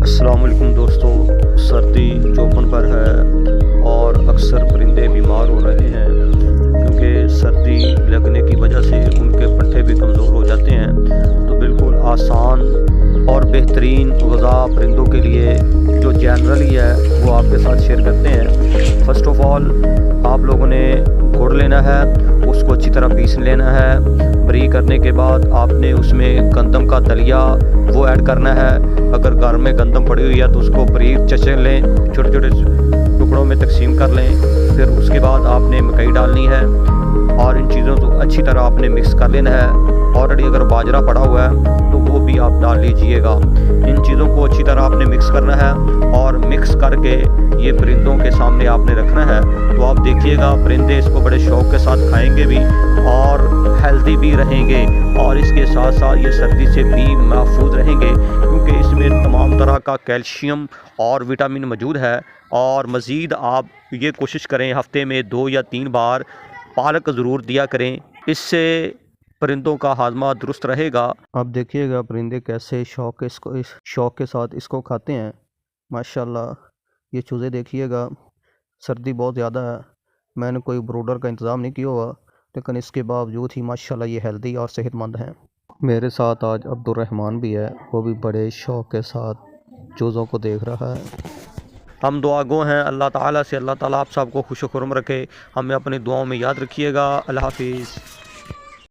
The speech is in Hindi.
अस्सलाम वालेकुम दोस्तों। सर्दी जोपन पर है और अक्सर परिंदे बीमार हो रहे हैं क्योंकि सर्दी लगने की वजह से उनके पट्टे भी कमज़ोर हो जाते हैं। तो बिल्कुल आसान और बेहतरीन ग़िज़ा परिंदों के लिए जो जनरली है वो आपके साथ शेयर करते हैं। फ़र्स्ट ऑफ़ ऑल आप लोगों ने गुड़ लेना है, उसको अच्छी तरह पीस लेना है। बरी करने के बाद आपने उसमें गंदम का दलिया वो ऐड करना है। अगर घर में गंदम पड़ी हुई है तो उसको बारीक चचे लें, छोटे छोटे टुकड़ों में तकसीम कर लें। फिर उसके बाद आपने मकई डालनी है और इन चीज़ों को अच्छी तरह आपने मिक्स कर लेना है। ऑलरेडी अगर बाजरा पड़ा हुआ है तो वो भी आप डाल लीजिएगा। इन चीज़ों को अच्छी तरह आपने मिक्स करना है और मिक्स करके ये परिंदों के सामने आपने रखना है। तो आप देखिएगा परिंदे इसको बड़े शौक़ के साथ खाएंगे भी और हेल्दी भी रहेंगे और इसके साथ साथ ये सर्दी से भी महफूज रहेंगे क्योंकि इसमें तमाम तरह का कैल्शियम और विटामिन मौजूद है। और मज़ीद आप ये कोशिश करें हफ़्ते में 2 या 3 बार पालक ज़रूर दिया करें, इससे परिंदों का हाजमा दुरुस्त रहेगा। अब देखिएगा परिंदे कैसे शौक़ के साथ इसको खाते हैं। माशाल्लाह ये चूज़े देखिएगा, सर्दी बहुत ज़्यादा है, मैंने कोई ब्रूडर का इंतज़ाम नहीं किया हुआ लेकिन इसके बावजूद ही माशाल्लाह ये हेल्दी और सेहतमंद हैं। मेरे साथ आज अब्दुर्रहमान भी है, वो भी बड़े शौक़ के साथ चूज़ों को देख रहा है। हम दुआ गो हैं अल्लाह ताला से, अल्लाह ताला आप सबको खुश खुर्म रखे। हमें अपनी दुआओं में याद रखिएगा। अल्लाह हाफिज़।